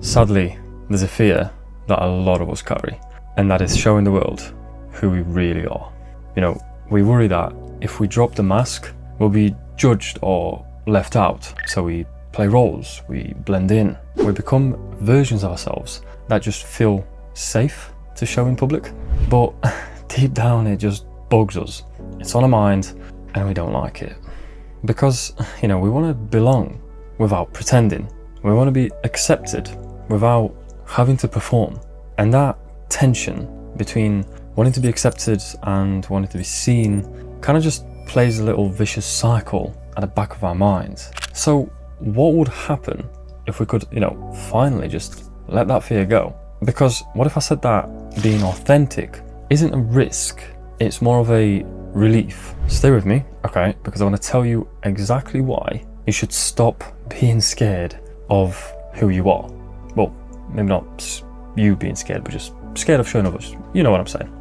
Sadly, there's a fear that a lot of us carry, and that is showing the world who we really are. You know, we worry that if we drop the mask, we'll be judged or left out. So we play roles, we blend in, we become versions of ourselves that just feel safe to show in public. But deep down, it just bugs us. It's on our mind and we don't like it. Because, you know, we want to belong without pretending. We want to be accepted without having to perform. And that tension between wanting to be accepted and wanting to be seen kind of just plays a little vicious cycle at the back of our minds. So what would happen if we could, you know, finally just let that fear go? Because what if I said that being authentic isn't a risk, it's more of a relief? Stay with me, okay? Because I want to tell you exactly why you should stop being scared of who you are. Well, maybe not you being scared, but just scared of showing others. You know what I'm saying.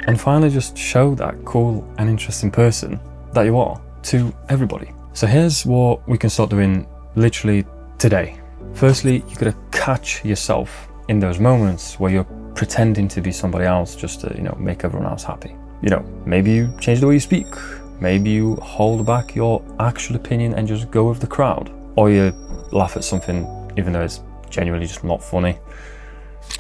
And finally just show that cool and interesting person that you are to everybody. So here's what we can start doing literally today. Firstly, you gotta catch yourself in those moments where you're pretending to be somebody else just to, you know, make everyone else happy. You know, maybe you change the way you speak. Maybe you hold back your actual opinion and just go with the crowd. Or you laugh at something even though it's genuinely just not funny.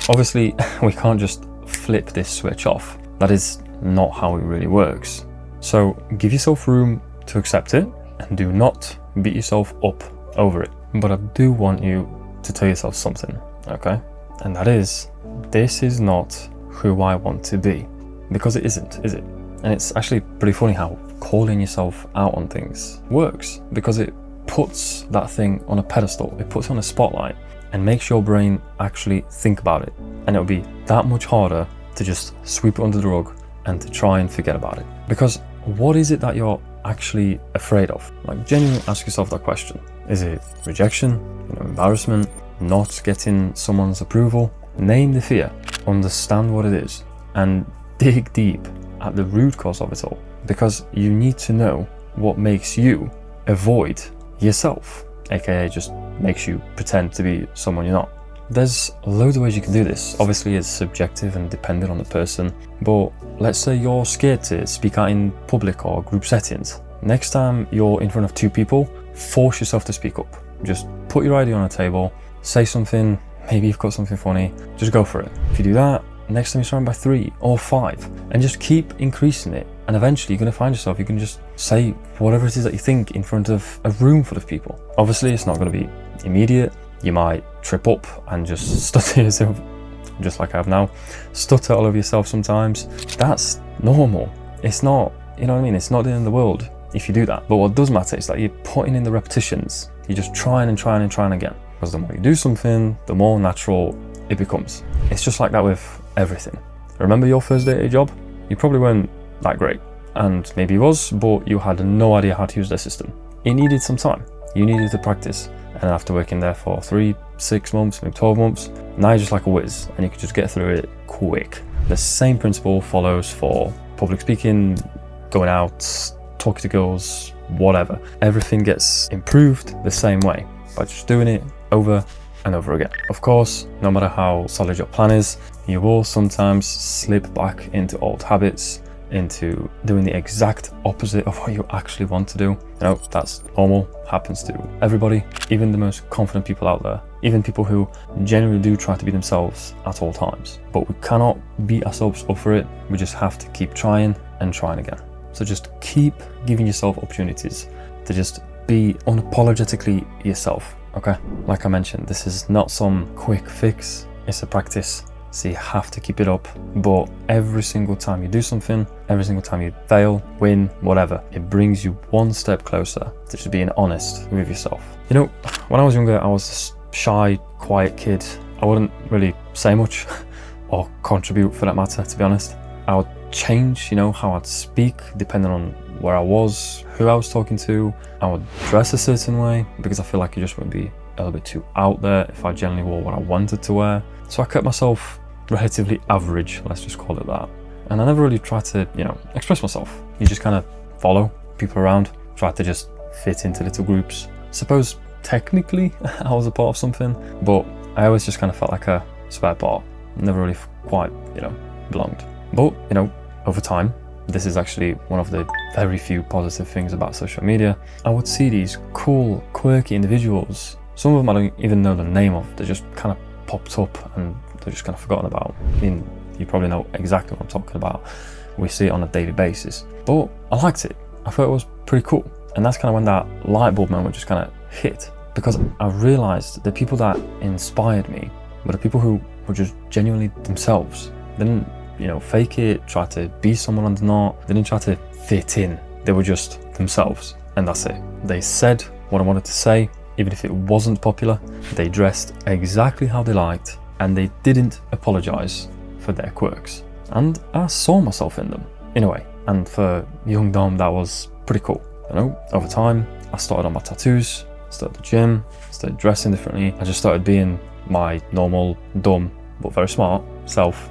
Obviously, we can't just flip this switch off. That is not how it really works. So give yourself room to accept it and do not beat yourself up over it. But I do want you to tell yourself something, okay? And that is, this is not who I want to be. Because it isn't, is it? And it's actually pretty funny how calling yourself out on things works, because it puts that thing on a pedestal, it puts it on a spotlight and makes your brain actually think about it. And it'll be that much harder to just sweep it under the rug and to try and forget about it. Because what is it that you're actually afraid of? Like, genuinely ask yourself that question. Is it rejection, you know, embarrassment, not getting someone's approval? Name the fear, understand what it is, and dig deep at the root cause of it all. Because you need to know what makes you avoid yourself, aka just makes you pretend to be someone you're not. There's loads of ways you can do this. Obviously it's subjective and dependent on the person, but let's say you're scared to speak out in public or group settings. Next time you're in front of two people, force yourself to speak up. Just put your idea on a table, say something, maybe you've got something funny, just go for it. If you do that, next time you're surrounded by 3 or 5, and just keep increasing it. And eventually you're going to find yourself, you can just say whatever it is that you think in front of a room full of people. Obviously it's not going to be immediate. You might trip up and just stutter yourself, just like I have now. Stutter all over yourself sometimes. That's normal. It's not, you know what I mean? It's not the end of the world if you do that. But what does matter is that you're putting in the repetitions. You're just trying and trying and trying again. Because the more you do something, the more natural it becomes. It's just like that with everything. Remember your first day at your job? You probably weren't that great. And maybe it was, but you had no idea how to use their system. It needed some time. You needed to practice. And after working there for 3, 6 months, maybe 12 months, now you're just like a whiz and you can just get through it quick. The same principle follows for public speaking, going out, talking to girls, whatever. Everything gets improved the same way by just doing it over and over again. Of course, no matter how solid your plan is, you will sometimes slip back into old habits, into doing the exact opposite of what you actually want to do. You know, that's normal, happens to everybody, even the most confident people out there, even people who genuinely do try to be themselves at all times. But we cannot beat ourselves up for it. We just have to keep trying and trying again. So just keep giving yourself opportunities to just be unapologetically yourself, okay? Like I mentioned, this is not some quick fix, it's a practice. So you have to keep it up, but every single time you do something, every single time you fail, win, whatever, it brings you one step closer to just being honest with yourself. You know, when I was younger, I was a shy, quiet kid. I wouldn't really say much or contribute for that matter, to be honest. I would change, you know, how I'd speak depending on where I was, who I was talking to. I would dress a certain way because I feel like it just would be a little bit too out there if I generally wore what I wanted to wear. So I kept myself relatively average, let's just call it that. And I never really tried to, you know, express myself. You just kind of follow people around, try to just fit into little groups. Suppose technically I was a part of something, but I always just kind of felt like a spare part. Never really quite, belonged. But, over time, this is actually one of the very few positive things about social media. I would see these cool, quirky individuals. Some of them I don't even know the name of. They just kind of popped up and they're just kind of forgotten about. I mean, you probably know exactly what I'm talking about. We see it on a daily basis. But I liked it. I thought it was pretty cool. And that's kind of when that light bulb moment just kind of hit. Because I realized the people that inspired me were the people who were just genuinely themselves. They didn't, fake it, try to be someone and not. They didn't try to fit in. They were just themselves. And that's it. They said what I wanted to say, even if it wasn't popular. They dressed exactly how they liked, and they didn't apologize for their quirks. And I saw myself in them, in a way. And for young Dom, that was pretty cool. Over time, I started on my tattoos, started the gym, started dressing differently. I just started being my normal, dumb, but very smart self.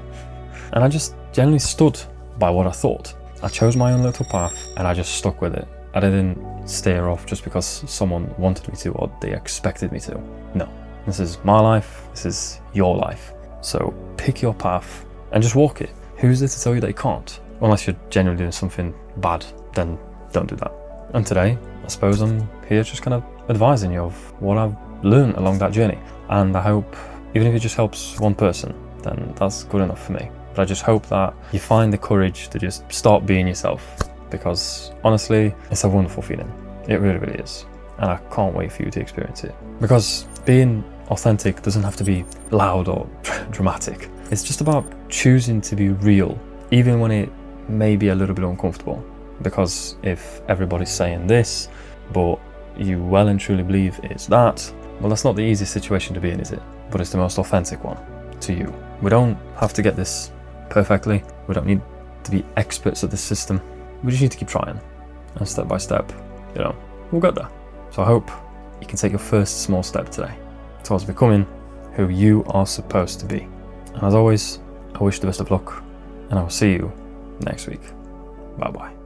And I just generally stood by what I thought. I chose my own little path and I just stuck with it. I didn't steer off just because someone wanted me to or they expected me to. No, this is my life, this is your life. So pick your path and just walk it. Who's there to tell you that you can't? Unless you're genuinely doing something bad, then don't do that. And today, I suppose I'm here just kind of advising you of what I've learned along that journey. And I hope, even if it just helps one person, then that's good enough for me. But I just hope that you find the courage to just start being yourself, because honestly, it's a wonderful feeling. It really, really is. And I can't wait for you to experience it. Because being authentic doesn't have to be loud or dramatic. It's just about choosing to be real, even when it may be a little bit uncomfortable. Because if everybody's saying this, but you well and truly believe it's that, well, that's not the easiest situation to be in, is it? But it's the most authentic one to you. We don't have to get this perfectly. We don't need to be experts at this system. We just need to keep trying. And step by step, we'll get there. So I hope you can take your first small step today towards becoming who you are supposed to be. And as always, I wish you the best of luck, and I will see you next week. Bye bye.